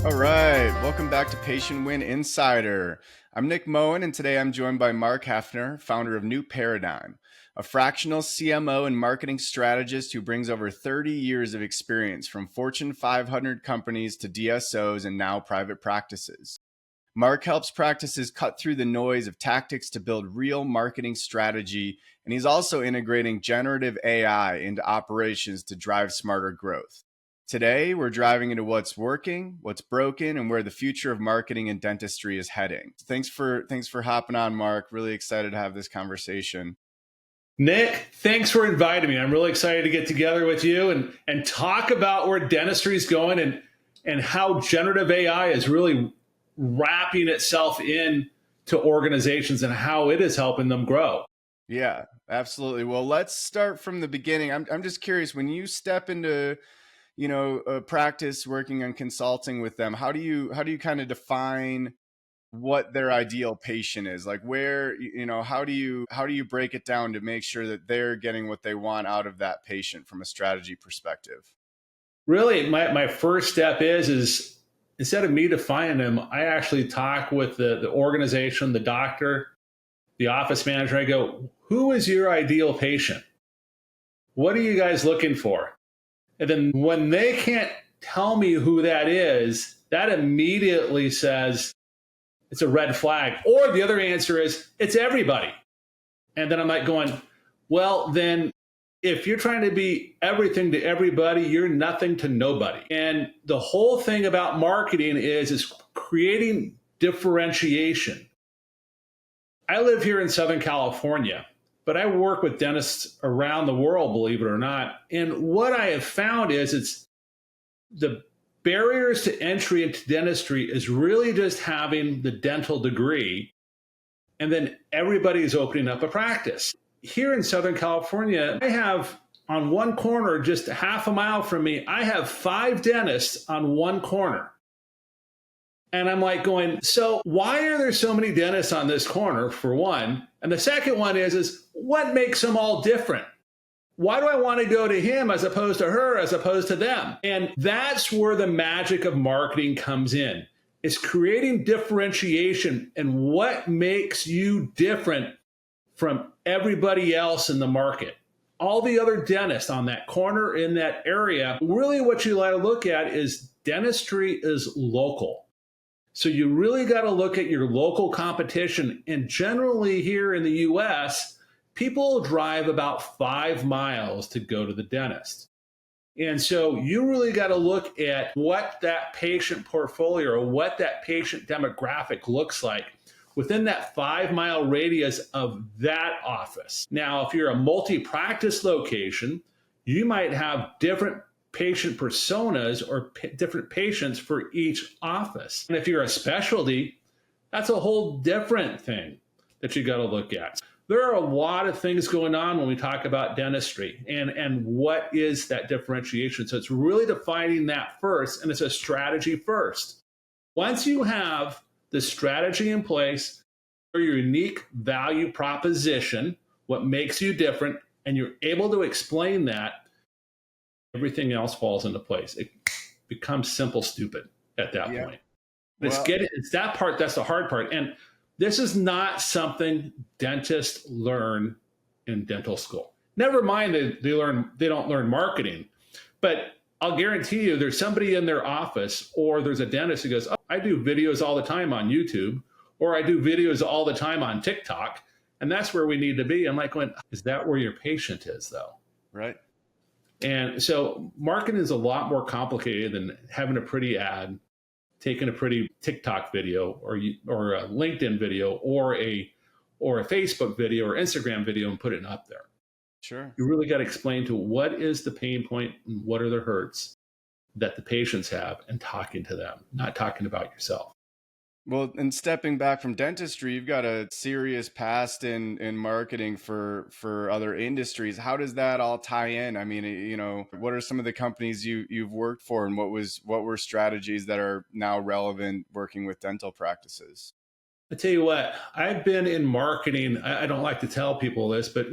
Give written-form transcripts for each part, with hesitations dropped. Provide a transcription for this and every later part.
All right, welcome back to Patient Win Insider. I'm Nick Moen, and today I'm joined by Marc Heffner, founder of NuParadym, a fractional CMO and marketing strategist who brings over 30 years of experience from Fortune 500 companies to DSOs and now private practices. Marc helps practices cut through the noise of tactics to build real marketing strategy, and he's also integrating generative AI into operations to drive smarter growth. Today, we're driving into what's working, what's broken, and where the future of marketing and dentistry is heading. Thanks for hopping on, Marc. Really excited to have this conversation. Nick, thanks for inviting me. I'm really excited to get together with you and talk about where dentistry is going and how generative AI is really wrapping itself in to organizations and how it is helping them grow. Yeah, absolutely. Well, let's start from the beginning. I'm just curious, when you step into a practice working on consulting with them, how do you kind of define what their ideal patient is? Like where, how do you break it down to make sure that they're getting what they want out of that patient from a strategy perspective? Really, my first step is instead of me defining them, I actually talk with the organization, the doctor, the office manager. I go, who is your ideal patient? What are you guys looking for? And then when they can't tell me who that is, that immediately says it's a red flag. Or the other answer is it's everybody. And then I'm like going, well, then if you're trying to be everything to everybody, you're nothing to nobody. And the whole thing about marketing is creating differentiation. I live here in Southern California, but I work with dentists around the world, believe it or not. And what I have found is it's the barriers to entry into dentistry is really just having the dental degree, and then everybody is opening up a practice. Here in Southern California, I have on one corner, just half a mile from me, I have 5 dentists on one corner. And I'm like going, so why are there so many dentists on this corner, for one? And the second one is what makes them all different? Why do I want to go to him as opposed to her, as opposed to them? And that's where the magic of marketing comes in. It's creating differentiation and what makes you different from everybody else in the market. All the other dentists on that corner in that area, really what you like to look at is dentistry is local. So you really got to look at your local competition. And generally here in the US, people drive about 5 miles to go to the dentist. And so you really got to look at what that patient portfolio or what that patient demographic looks like within that 5-mile radius of that office. Now, if you're a multi-practice location, you might have different patient personas or different patients for each office. And if you're a specialty, that's a whole different thing that you got to look at. There are a lot of things going on when we talk about dentistry and what is that differentiation. So it's really defining that first, and it's a strategy first. Once you have the strategy in place, your unique value proposition, what makes you different, and you're able to explain that, everything else falls into place. It becomes simple stupid at that point. It's that part that's the hard part. And this is not something dentists learn in dental school. Never mind that they don't learn marketing, but I'll guarantee you there's somebody in their office or there's a dentist who goes, oh, I do videos all the time on YouTube, or I do videos all the time on TikTok, and that's where we need to be. I'm like, is that where your patient is though? Right. And so marketing is a lot more complicated than having a pretty ad, taking a pretty TikTok video or a LinkedIn video or a Facebook video or Instagram video and put it up there. Sure. You really got to explain to what is the pain point and what are the hurts that the patients have and talking to them, not talking about yourself. Well, and stepping back from dentistry, you've got a serious past in marketing for other industries. How does that all tie in? I mean, what are some of the companies you've worked for, and what were strategies that are now relevant working with dental practices? I tell you what, I've been in marketing. I don't like to tell people this, but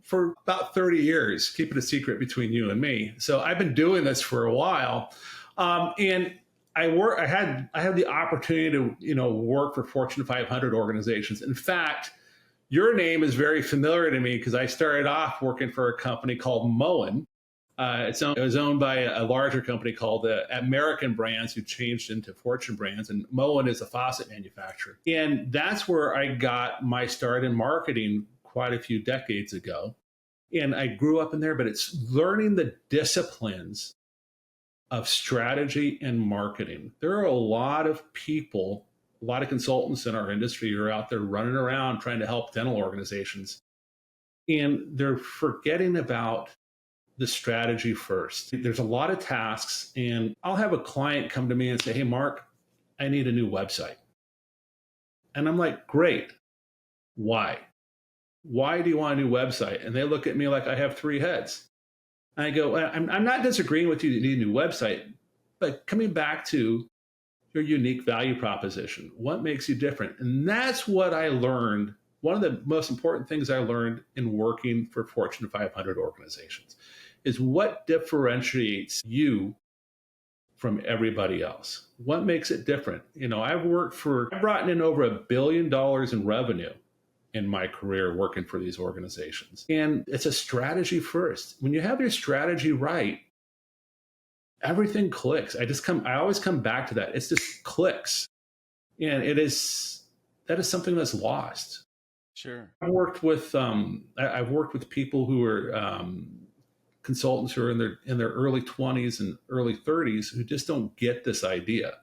for about 30 years, keep it a secret between you and me. So I've been doing this for a while. And I had the opportunity to, work for Fortune 500 organizations. In fact, your name is very familiar to me because I started off working for a company called Moen. It was owned by a larger company called American Brands, who changed into Fortune Brands, and Moen is a faucet manufacturer. And that's where I got my start in marketing quite a few decades ago. And I grew up in there, but it's learning the disciplines of strategy and marketing. There are a lot of people, a lot of consultants in our industry who are out there running around trying to help dental organizations. And they're forgetting about the strategy first. There's a lot of tasks, and I'll have a client come to me and say, "Hey, Mark, I need a new website." And I'm like, "Great. Why? Why do you want a new website?" And they look at me like I have three heads. And I go, I'm not disagreeing with you that you need a new website, but coming back to your unique value proposition, what makes you different? And that's what I learned. One of the most important things I learned in working for Fortune 500 organizations is what differentiates you from everybody else. What makes it different? I've brought in over $1 billion in revenue in my career working for these organizations. And it's a strategy first. When you have your strategy right, everything clicks. I always come back to that. It's just clicks. And that is something that's lost. Sure. I've worked with people who are consultants who are in their early 20s and early 30s who just don't get this idea.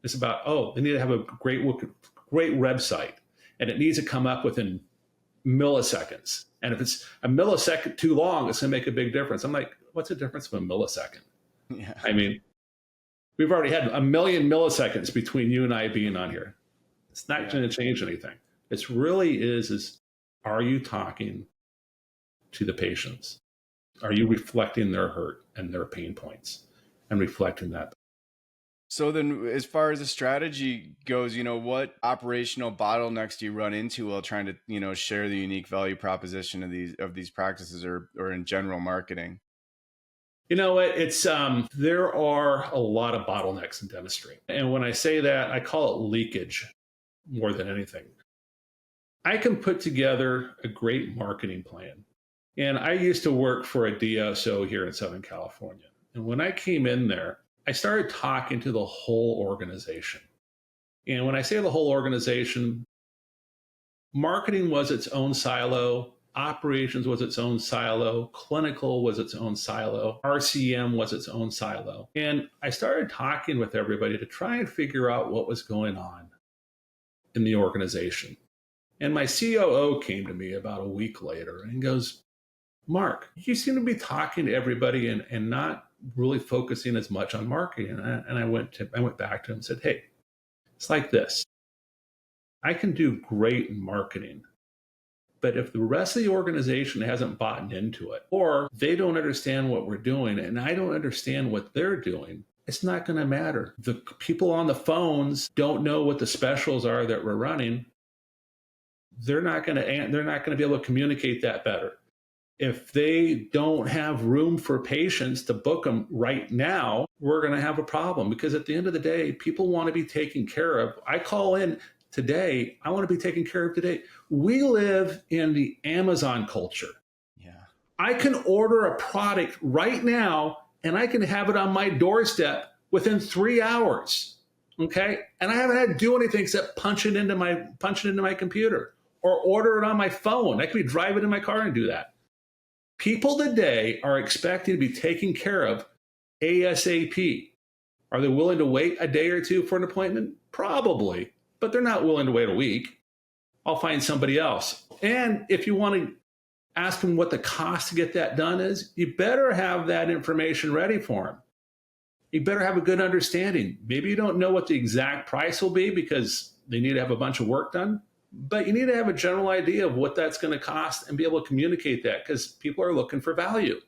It's about, they need to have a great website, and it needs to come up within milliseconds. And if it's a millisecond too long, it's going to make a big difference. I'm like, what's the difference of a millisecond? Yeah. I mean, we've already had 1 million milliseconds between you and I being on here. It's not going to change anything. It really is, are you talking to the patients? Are you reflecting their hurt and their pain points and reflecting that? So then, as far as the strategy goes, what operational bottlenecks do you run into while trying to, share the unique value proposition of these practices or in general marketing? You know what? It's there are a lot of bottlenecks in dentistry, and when I say that, I call it leakage more than anything. I can put together a great marketing plan, and I used to work for a DSO here in Southern California, and when I came in there, I started talking to the whole organization. And when I say the whole organization, marketing was its own silo, operations was its own silo, clinical was its own silo, RCM was its own silo. And I started talking with everybody to try and figure out what was going on in the organization. And my COO came to me about a week later and goes, "Mark, you seem to be talking to everybody and not really focusing as much on marketing." And I went back to him and said, "Hey, it's like this. I can do great in marketing, but if the rest of the organization hasn't bought into it, or they don't understand what we're doing and I don't understand what they're doing, it's not going to matter. The people on the phones don't know what the specials are that we're running. They're not going to be able to communicate that better. If they don't have room for patients to book them right now, we're going to have a problem, because at the end of the day, people want to be taken care of. I call in today, I want to be taken care of today. We live in the Amazon culture. Yeah. I can order a product right now and I can have it on my doorstep within 3 hours. Okay. And I haven't had to do anything except punch it into my computer or order it on my phone. I could be driving in my car and do that. People today are expected to be taken care of ASAP. Are they willing to wait a day or two for an appointment? Probably, but they're not willing to wait a week. I'll find somebody else. And if you want to ask them what the cost to get that done is, you better have that information ready for them. You better have a good understanding. Maybe you don't know what the exact price will be because they need to have a bunch of work done, but you need to have a general idea of what that's going to cost and be able to communicate that, because people are looking for value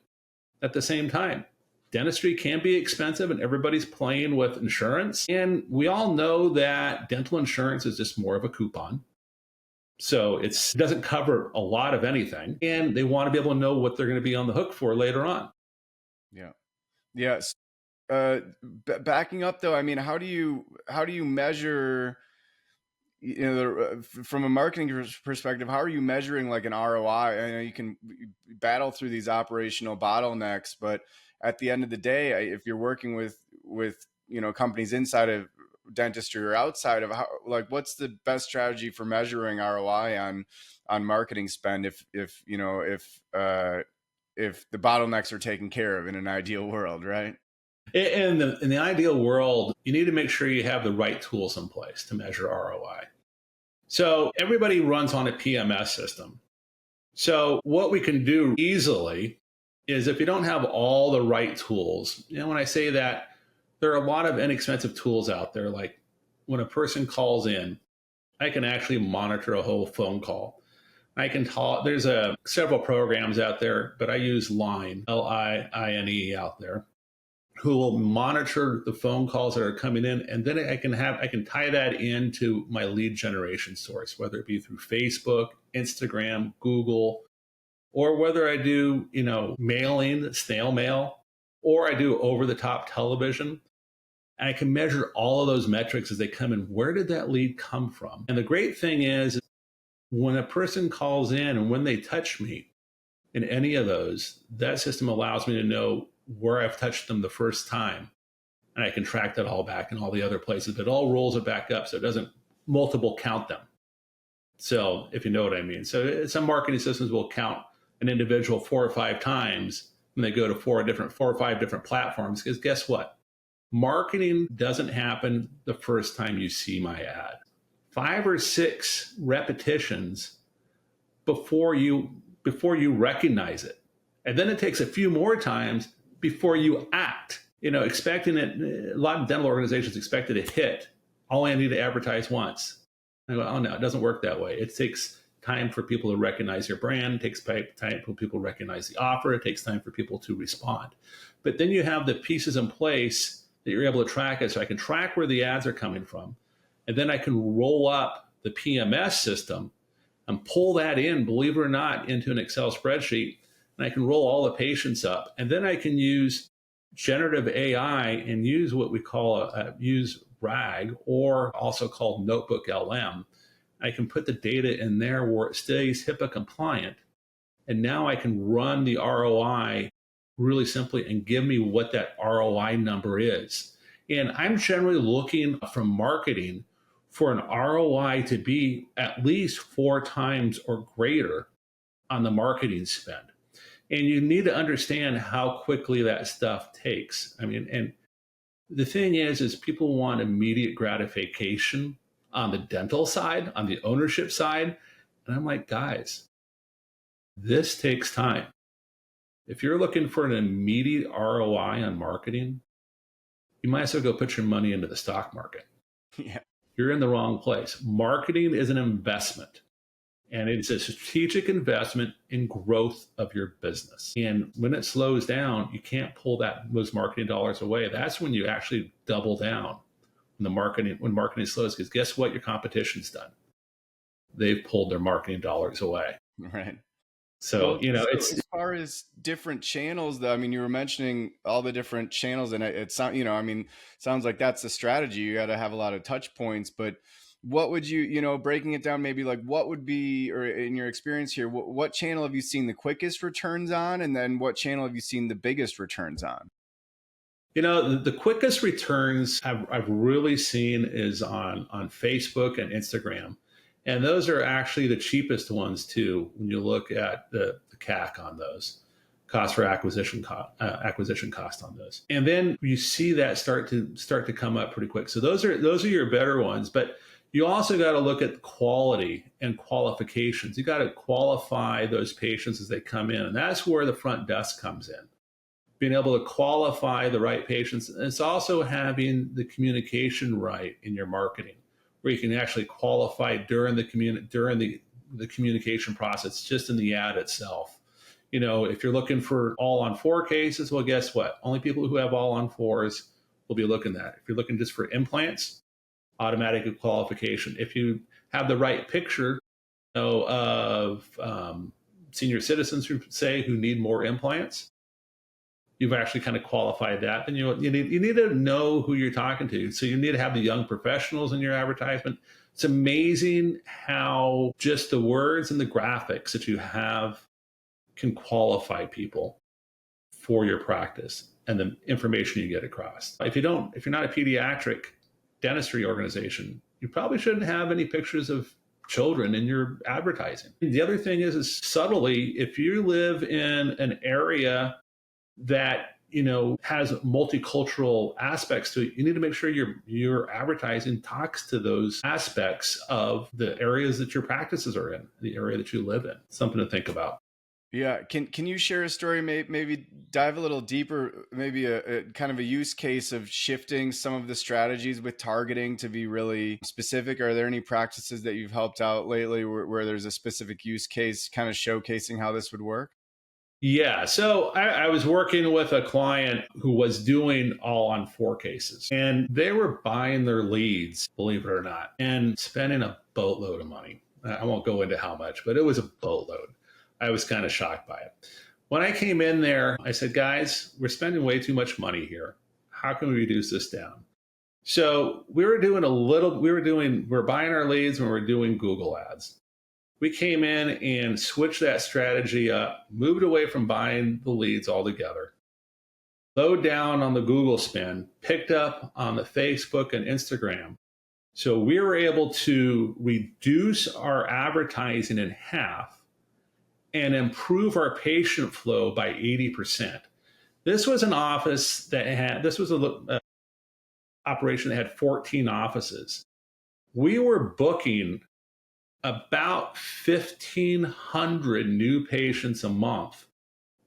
at the same time. Dentistry can be expensive and everybody's playing with insurance. And we all know that dental insurance is just more of a coupon. So it doesn't cover a lot of anything. And they want to be able to know what they're going to be on the hook for later on. Yeah. Yes. backing up though, I mean, how do you measure, from a marketing perspective, how are you measuring like an ROI? I know you can battle through these operational bottlenecks, but at the end of the day, if you're working with companies inside of dentistry or outside of, how, like, what's the best strategy for measuring ROI on marketing spend if the bottlenecks are taken care of in an ideal world, right? In the ideal world, you need to make sure you have the right tools in place to measure ROI. So everybody runs on a PMS system. So what we can do easily is, if you don't have all the right tools, when I say that, there are a lot of inexpensive tools out there. Like when a person calls in, I can actually monitor a whole phone call. I can talk. There's several programs out there, but I use Line, Line out there, who will monitor the phone calls that are coming in, and then I can tie that into my lead generation source, whether it be through Facebook, Instagram, Google, or whether I do mailing, snail mail, or I do over the top television. And I can measure all of those metrics as they come in. Where did that lead come from? And the great thing is, when a person calls in and when they touch me in any of those, that system allows me to know where I've touched them the first time. And I can track that all back in all the other places. It all rolls it back up so it doesn't multiple count them. So if you know what I mean. So some marketing systems will count an individual 4 or 5 times when they go to 4 or 5 different platforms. Because guess what? Marketing doesn't happen the first time you see my ad. 5 or 6 repetitions before you recognize it. And then it takes a few more times before you act. Expecting it, a lot of dental organizations expect it to hit. All I need to advertise once. I go, oh no, it doesn't work that way. It takes time for people to recognize your brand. It takes time for people to recognize the offer. It takes time for people to respond. But then you have the pieces in place that you're able to track it. So I can track where the ads are coming from. And then I can roll up the PMS system and pull that in, believe it or not, into an Excel spreadsheet. And I can roll all the patients up. And then I can use generative AI and use what we call use RAG, or also called Notebook LM. I can put the data in there where it stays HIPAA compliant. And now I can run the ROI really simply and give me what that ROI number is. And I'm generally looking from marketing for an ROI to be at least 4 times or greater on the marketing spend. And you need to understand how quickly that stuff takes. I mean, and the thing is people want immediate gratification on the dental side, on the ownership side. And I'm like, guys, this takes time. If you're looking for an immediate ROI on marketing, you might as well go put your money into the stock market. Yeah. You're in the wrong place. Marketing is an investment. And it's a strategic investment in growth of your business. And when it slows down, you can't pull those marketing dollars away. That's when you actually double down when marketing slows, because guess what? Your competition's done. They've pulled their marketing dollars away. Right. So, it's as far as different channels, though. I mean, you were mentioning all the different channels, and it sounds, sounds like that's the strategy. You got to have a lot of touch points, but what would you, breaking it down, maybe like what would be, or in your experience here, what channel have you seen the quickest returns on? And then what channel have you seen the biggest returns on? The quickest returns I've really seen is on Facebook and Instagram. And those are actually the cheapest ones too, when you look at the CAC on those, cost for acquisition cost on those. And then you see that start to come up pretty quick. So those are your better ones. But you also got to look at quality and qualifications. You got to qualify those patients as they come in. And that's where the front desk comes in. Being able to qualify the right patients. And it's also having the communication right in your marketing, where you can actually qualify during the communication process, just in the ad itself. If you're looking for all on 4 cases, well, guess what? Only people who have all on 4s will be looking at that. If you're looking just for implants, automatic qualification. If you have the right picture of senior citizens who need more implants, you've actually kind of qualified that, then you need to know who you're talking to. So you need to have the young professionals in your advertisement. It's amazing how just the words and the graphics that you have can qualify people for your practice and the information you get across. If you're not a pediatric dentistry organization, you probably shouldn't have any pictures of children in your advertising. The other thing is subtly, if you live in an area that has multicultural aspects to it, you need to make sure your advertising talks to those aspects of the areas that your practices are in, the area that you live in. Something to think about. Yeah. Can you share a story, maybe dive a little deeper, maybe a kind of a use case of shifting some of the strategies with targeting to be really specific? Are there any practices that you've helped out lately where there's a specific use case kind of showcasing how this would work? Yeah. So I was working with a client who was doing all on 4 cases, and they were buying their leads, believe it or not, and spending a boatload of money. I won't go into how much, but it was a boatload. I was kind of shocked by it. When I came in there, I said, guys, we're spending way too much money here. How can we reduce this down? So we were buying our leads when we were doing Google ads. We came in and switched that strategy up, moved away from buying the leads altogether, slowed down on the Google spend, picked up on the Facebook and Instagram. So we were able to reduce our advertising in half and improve our patient flow by 80%. This was an office this was a operation that had 14 offices. We were booking about 1,500 new patients a month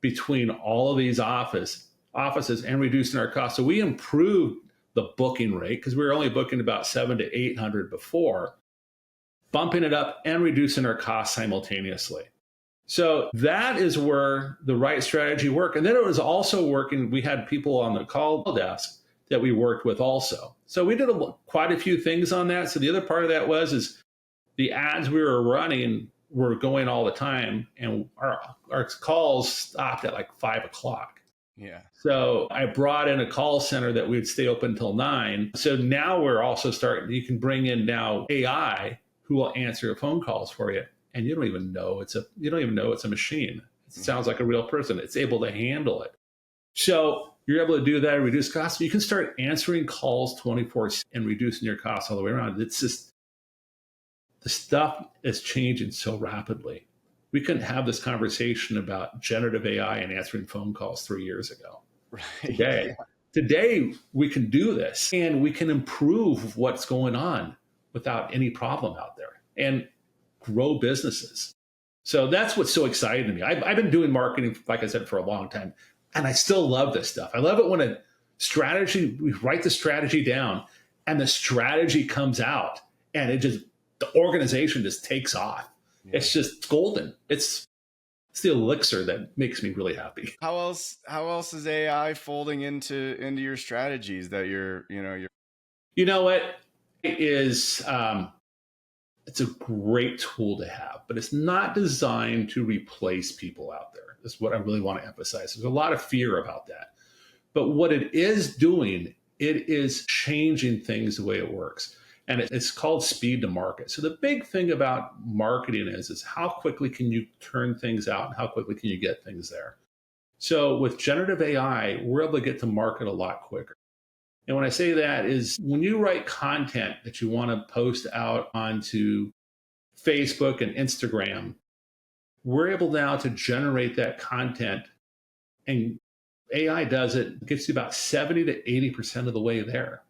between all of these offices and reducing our costs. So we improved the booking rate because we were only booking about 700 to 800 before, bumping it up and reducing our costs simultaneously. So that is where the right strategy worked. And then it was also working. We had people on the call desk that we worked with also. So we did quite a few things on that. So the other part of that is the ads we were running were going all the time, and our calls stopped at like 5 o'clock. Yeah. So I brought in a call center that would stay open until 9. So now we're also you can bring in now AI who will answer your phone calls for you. And you don't even know it's a machine. It sounds like a real person. It's able to handle it. So you're able to do that and reduce costs. You can start answering calls 24/7 and reducing your costs all the way around. It's just, the stuff is changing so rapidly. We couldn't have this conversation about generative AI and answering phone calls 3 years ago. Right. Today, we can do this, and we can improve what's going on without any problem out there and grow businesses. So that's what's so exciting to me. I've been doing marketing, like I said, for a long time, and I still love this stuff. I love it when we write the strategy down and the strategy comes out and the organization just takes off. Yeah. It's just golden. It's the elixir that makes me really happy. How else is AI folding into your strategies that you're? You know what? It's a great tool to have, but it's not designed to replace people out there. That's what I really want to emphasize. There's a lot of fear about that. But what it is doing, it is changing things the way it works. And it's called speed to market. So the big thing about marketing is how quickly can you turn things out and how quickly can you get things there. So with generative AI, we're able to get to market a lot quicker. And when I say that is when you write content that you want to post out onto Facebook and Instagram, we're able now to generate that content, and AI does it, gets you about 70 to 80% of the way there.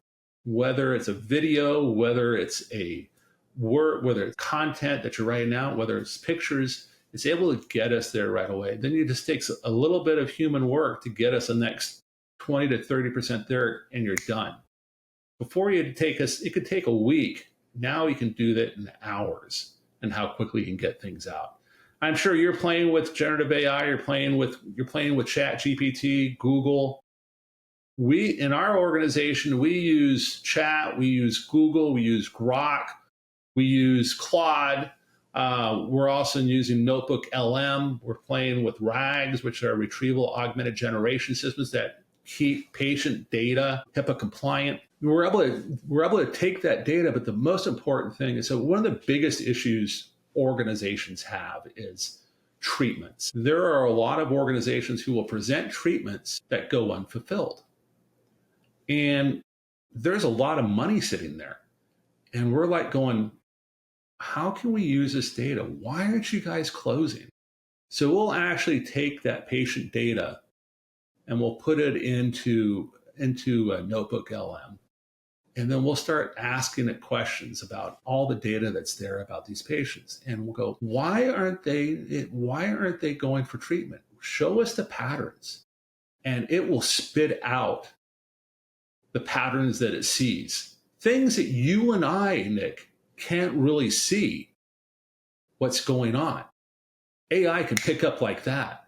Whether it's a video, whether it's a word, whether it's content that you're writing out, whether it's pictures, it's able to get us there right away. Then it just takes a little bit of human work to get us the next 20 to 30% there, and you're done. Before it could take a week. Now you can do that in hours, and how quickly you can get things out. I'm sure you're playing with generative AI, you're playing with Chat GPT, Google. In our organization, we use Chat, we use Google, we use Grok, we use Claude. We're also using Notebook LM. We're playing with RAGs, which are retrieval augmented generation systems that keep patient data HIPAA compliant. We're able to take that data, but the most important thing is, so one of the biggest issues organizations have is treatments. There are a lot of organizations who will present treatments that go unfulfilled. And there's a lot of money sitting there. And we're like going, how can we use this data? Why aren't you guys closing? So we'll actually take that patient data and we'll put it into a Notebook LM. And then we'll start asking it questions about all the data that's there about these patients. And we'll go, why aren't they going for treatment? Show us the patterns. And it will spit out the patterns that it sees. Things that you and I, Nick, can't really see what's going on. AI can pick up like that.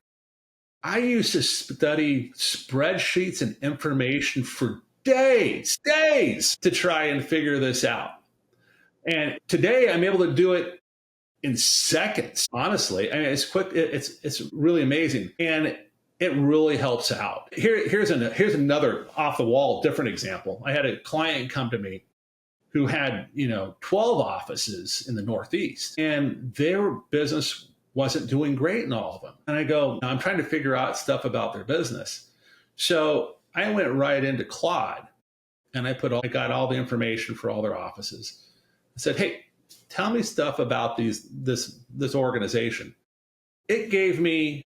I used to study spreadsheets and information for days to try and figure this out. And today I'm able to do it in seconds. Honestly, I mean, it's quick. It's really amazing. And it really helps out. Here's another off the wall, different example. I had a client come to me who had 12 offices in the Northeast, and their business wasn't doing great in all of them. And I go, I'm trying to figure out stuff about their business. So I went right into Claude, and I got all the information for all their offices. I said, hey, tell me stuff about this organization. It gave me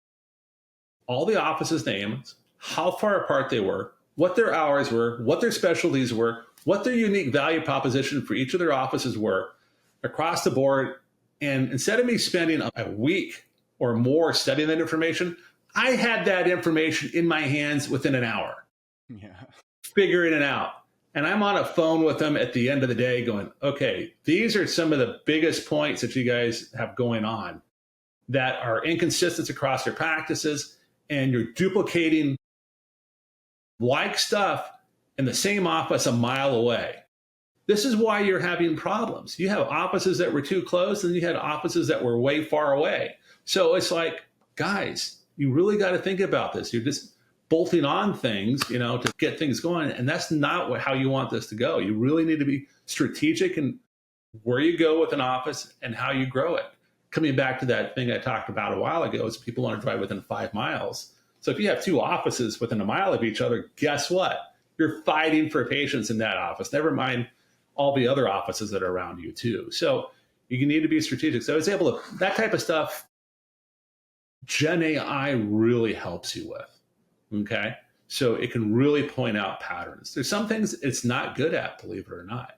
all the offices' names, how far apart they were, what their hours were, what their specialties were, what their unique value proposition for each of their offices were across the board. And instead of me spending a week or more studying that information, I had that information in my hands within an hour, figuring it out. And I'm on a phone with them at the end of the day going, okay, these are some of the biggest points that you guys have going on that are inconsistent across your practices, and you're duplicating like stuff in the same office a mile away. This is why you're having problems. You have offices that were too close, and you had offices that were way far away. So it's like, guys, you really got to think about this. You're just bolting on things, to get things going. And that's not how you want this to go. You really need to be strategic in where you go with an office and how you grow it. Coming back to that thing I talked about a while ago, is people want to drive within 5 miles. So if you have two offices within a mile of each other, guess what? You're fighting for patients in that office. Never mind all the other offices that are around you too. So you need to be strategic. So I was able to, that type of stuff, Gen AI really helps you with. Okay. So it can really point out patterns. There's some things it's not good at, believe it or not.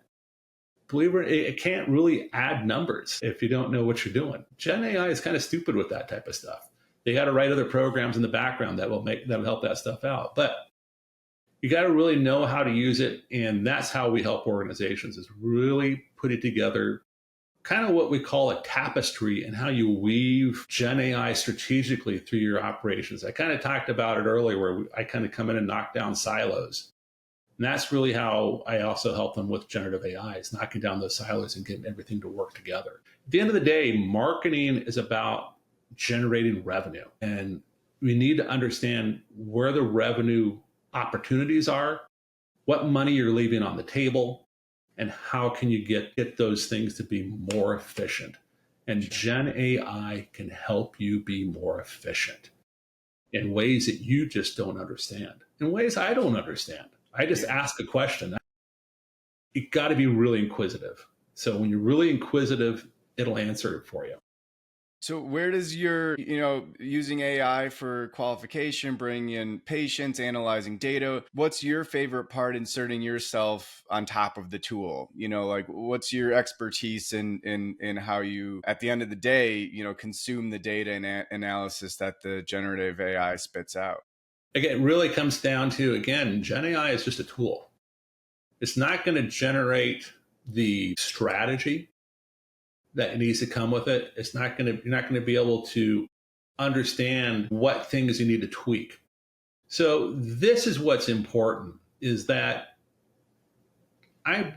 It can't really add numbers if you don't know what you're doing. Gen AI is kind of stupid with that type of stuff. They got to write other programs in the background that'll help that stuff out. But you got to really know how to use it. And that's how we help organizations, is really put it together, kind of what we call a tapestry, and how you weave Gen AI strategically through your operations. I kind of talked about it earlier, where I kind of come in and knock down silos. And that's really how I also help them with generative AI, is knocking down those silos and getting everything to work together. At the end of the day, marketing is about generating revenue. And we need to understand where the revenue opportunities are, what money you're leaving on the table, and how can you get those things to be more efficient. And Gen AI can help you be more efficient in ways that you just don't understand, in ways I don't understand. I just ask a question. You got to be really inquisitive. So when you're really inquisitive, it'll answer it for you. So where does your, using AI for qualification, bringing in patients, analyzing data, what's your favorite part inserting yourself on top of the tool? Like, what's your expertise in how you, at the end of the day, consume the data and analysis that the generative AI spits out? Again, it really comes down to, Gen AI is just a tool. It's not going to generate the strategy that needs to come with it. You're not going to be able to understand what things you need to tweak. So this is what's important, is that I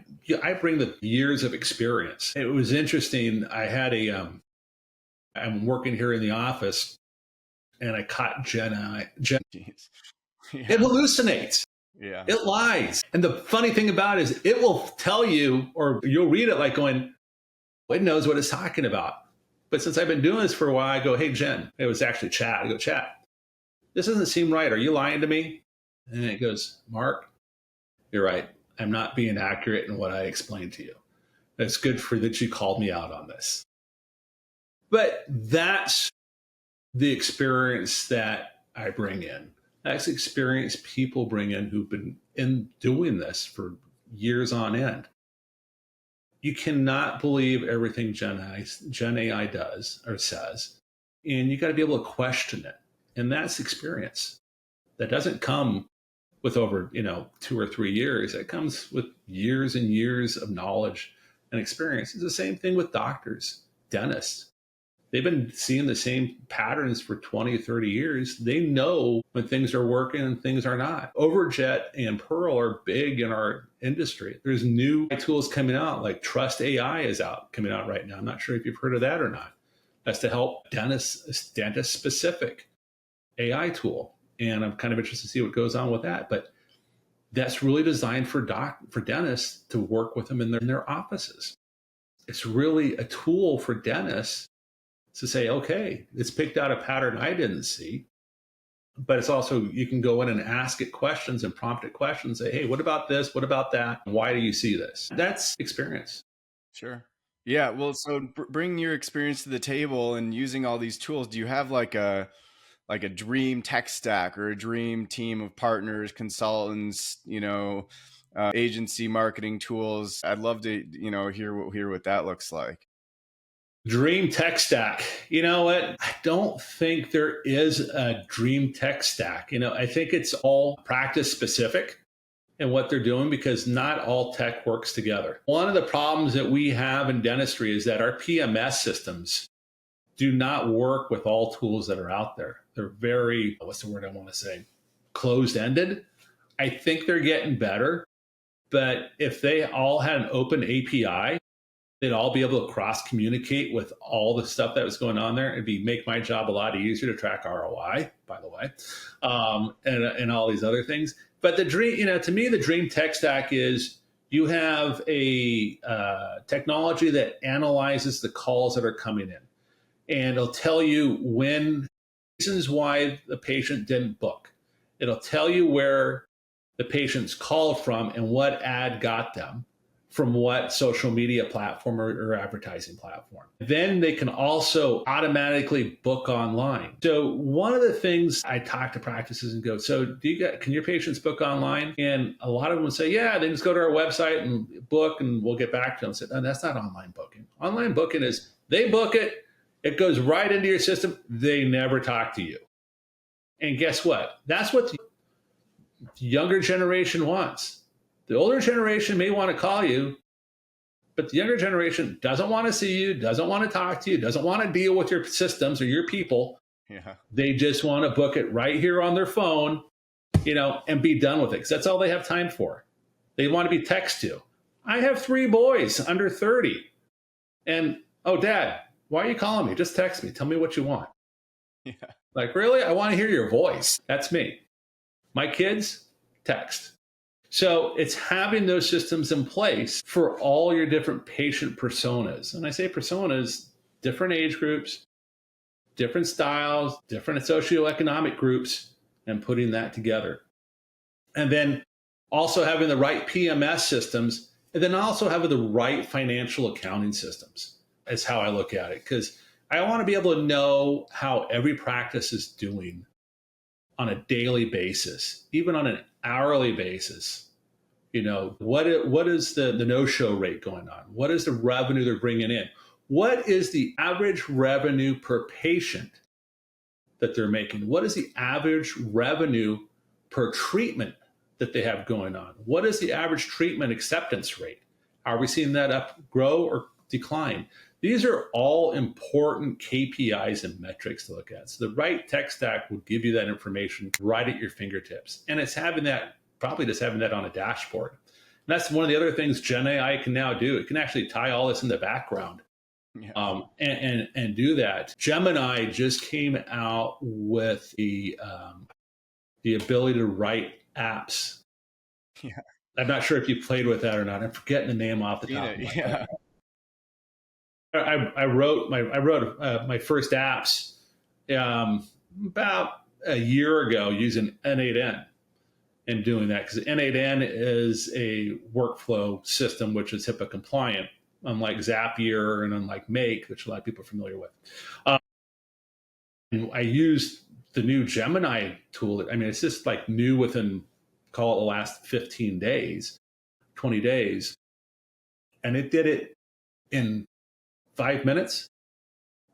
bring the years of experience. It was interesting. I had I'm working here in the office and I caught Jeez. It hallucinates. Yeah. It lies. And the funny thing about it is it will tell you, or you'll read it like going, well, it knows what it's talking about. But since I've been doing this for a while, I go, hey, Jen, it was actually Chad. I go, Chad, this doesn't seem right. Are you lying to me? And it goes, Mark, you're right. I'm not being accurate in what I explained to you. It's good for that you called me out on this. But that's the experience that I bring in. That's the experience people bring in who've been in doing this for years on end. You cannot believe everything Gen AI does or says, and you got to be able to question it. And that's experience. That doesn't come with over 2 or 3 years. It comes with years and years of knowledge and experience. It's the same thing with doctors, dentists. They've been seeing the same patterns for 20, 30 years. They know when things are working and things are not. Overjet and Pearl are big in our industry. There's new tools coming out, like Trust AI is coming out right now. I'm not sure if you've heard of that or not. That's to help dentist-specific AI tool. And I'm kind of interested to see what goes on with that. But that's really designed for dentists to work with them in their offices. It's really a tool for dentists to say, okay, it's picked out a pattern I didn't see. But it's also, you can go in and ask it questions and prompt it questions. Say, hey, what about this? What about that? Why do you see this? That's experience. Sure. Yeah. Well, so bringing your experience to the table and using all these tools, do you have like a dream tech stack or a dream team of partners, consultants, agency marketing tools? I'd love to, hear what that looks like. Dream tech stack. You know what? I don't think there is a dream tech stack. I think it's all practice specific in what they're doing because not all tech works together. One of the problems that we have in dentistry is that our PMS systems do not work with all tools that are out there. They're very, what's the word I want to say? Closed-ended. I think they're getting better, but if they all had an open API, they'd all be able to cross-communicate with all the stuff that was going on there. It'd make my job a lot easier to track ROI, by the way, and all these other things. But the dream, to me, the dream tech stack is you have a technology that analyzes the calls that are coming in, and it'll tell you reasons why the patient didn't book. It'll tell you where the patient's called from and what ad got them from what social media platform or advertising platform. Then they can also automatically book online. So one of the things I talk to practices and go, so can your patients book online? And a lot of them say, yeah, they just go to our website and book and we'll get back to them. I said, no, that's not online booking. Online booking is they book it, it goes right into your system, they never talk to you. And guess what? That's what the younger generation wants. The older generation may want to call you, but the younger generation doesn't want to see you, doesn't want to talk to you, doesn't want to deal with your systems or your people. Yeah. They just want to book it right here on their phone, and be done with it because that's all they have time for. They want to be texted to. I have 3 boys under 30. And, oh, Dad, why are you calling me? Just text me. Tell me what you want. Yeah. Like, really? I want to hear your voice. That's me. My kids, text. So it's having those systems in place for all your different patient personas. And I say personas, different age groups, different styles, different socioeconomic groups, and putting that together. And then also having the right PMS systems, and then also having the right financial accounting systems is how I look at it. Because I want to be able to know how every practice is doing on a daily basis, even on an hourly basis. What is the no-show rate going on? What is the revenue they're bringing in? What is the average revenue per patient that they're making? What is the average revenue per treatment that they have going on? What is the average treatment acceptance rate? Are we seeing that grow or decline? These are all important KPIs and metrics to look at. So the right tech stack will give you that information right at your fingertips. And it's probably just having that on a dashboard. And that's one of the other things Gen AI can now do. It can actually tie all this in the background Yeah. and do that. Gemini just came out with the ability to write apps. Yeah. I'm not sure if you played with that or not. I'm forgetting the name off the Seen top it. of my head. Yeah. I wrote my first apps about a year ago using N8N and doing that, because N8N is a workflow system which is HIPAA compliant, unlike Zapier and unlike Make, which a lot of people are familiar with. And I used the new Gemini tool. I mean, it's just like new within, call it the last 15 days, 20 days. And it did it in 5 minutes.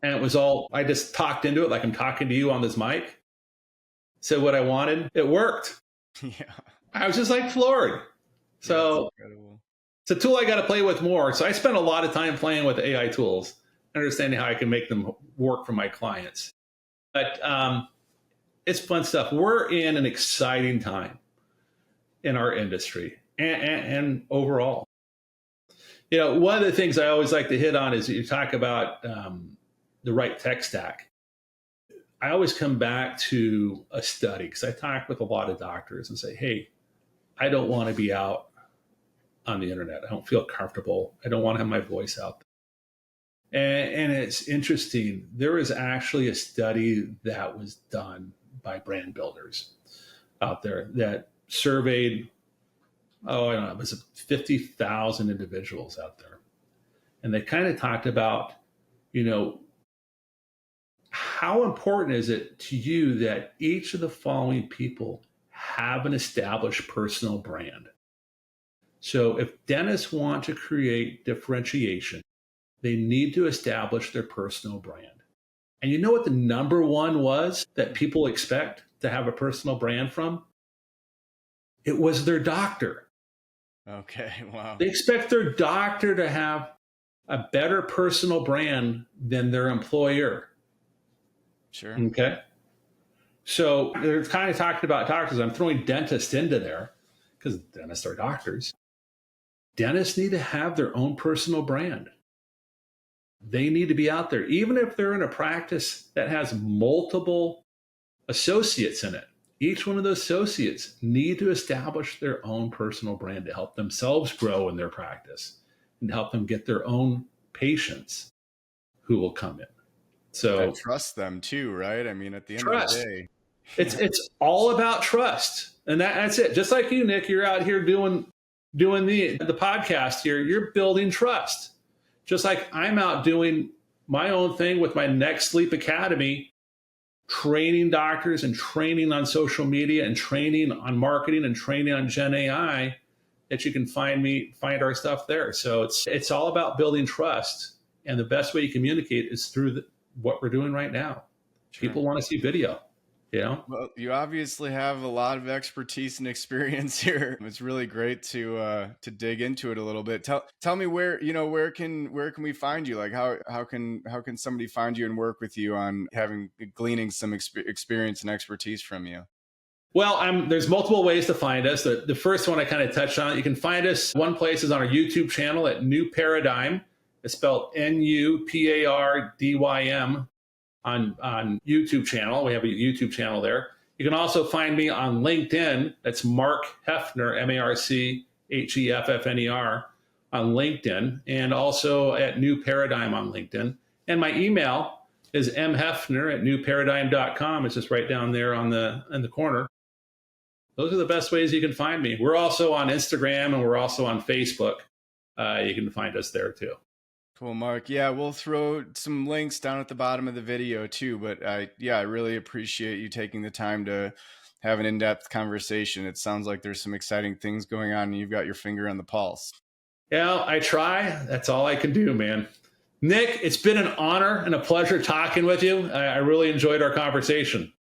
And it was all, I just talked into it like I'm talking to you on this mic. Said what I wanted. It worked. Yeah. I was just like floored. So incredible. it's a tool I got to play with more. So I spent a lot of time playing with AI tools, understanding how I can make them work for my clients. But it's fun stuff. We're in an exciting time in our industry and overall. You know, one of the things I always like to hit on is you talk about the right tech stack. I always come back to a study, because I talk with a lot of doctors and say, hey, I don't want to be out on the internet. I don't feel comfortable. I don't want to have my voice out there. And it's interesting. There was actually a study that was done by brand builders out there that surveyed, I don't know, it was 50,000 individuals out there. And they kind of talked about, you know, how important is it to you that each of the following people have an established personal brand? So if dentists want to create differentiation, they need to establish their personal brand. And you know what the number one was that people expect to have a personal brand from? It was their doctor. Okay. Wow. They expect their doctor to have a better personal brand than their employer. Sure. Okay. So they're kind of talking about doctors. I'm throwing dentists into there because dentists are doctors. Dentists need to have their own personal brand. They need to be out there, even if they're in a practice that has multiple associates in it. Each one of those associates need to establish their own personal brand to help themselves grow in their practice and help them get their own patients who will come in. So trust them too, right? I mean, at the end trust. of the day, It's all about trust, and that's it. Just like you, Nick, you're out here doing the podcast here. You're building trust. Just like I'm out doing my own thing with my Next Sleep Academy, training doctors and training on social media and training on marketing and training on Gen AI. That you can find our stuff there. So it's all about building trust, and the best way you communicate is through what we're doing right now. Sure. People want to see video. You know? Well, you obviously have a lot of expertise and experience here. It's really great to dig into it a little bit. Tell me where can we find you? Like how can somebody find you and work with you on gleaning some experience and expertise from you? Well, there's multiple ways to find us. The first one I kind of touched on. You can find us. One place is on our YouTube channel at NuParadym. It's spelled NuParadym. On YouTube channel. We have a YouTube channel there. You can also find me on LinkedIn. That's Marc Heffner, MarcHeffner on LinkedIn, and also at NuParadym on LinkedIn. And my email is mheffner@nuparadym.com. It's just right down there in the corner. Those are the best ways you can find me. We're also on Instagram and we're also on Facebook. You can find us there too. Cool, Marc. Yeah, we'll throw some links down at the bottom of the video too. But I really appreciate you taking the time to have an in-depth conversation. It sounds like there's some exciting things going on and you've got your finger on the pulse. Yeah, I try. That's all I can do, man. Nick, it's been an honor and a pleasure talking with you. I really enjoyed our conversation.